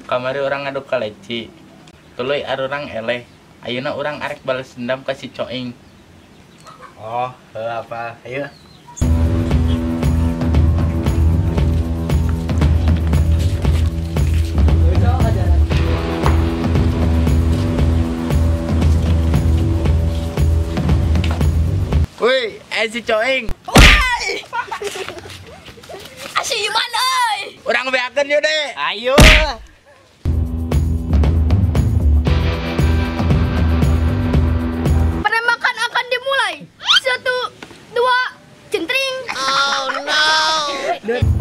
Kamari orang ngadu kaleci. Tuluy arurang eleh. Ayeuna urang arek balas dendam ka si Coing. Oh, apa? Ayo. Woi, si Coing. Woi! Si Iman euy. Urang beakeun yeuh, De. Ayo. Penembakan akan dimulai. 1, 2, centring. Oh no.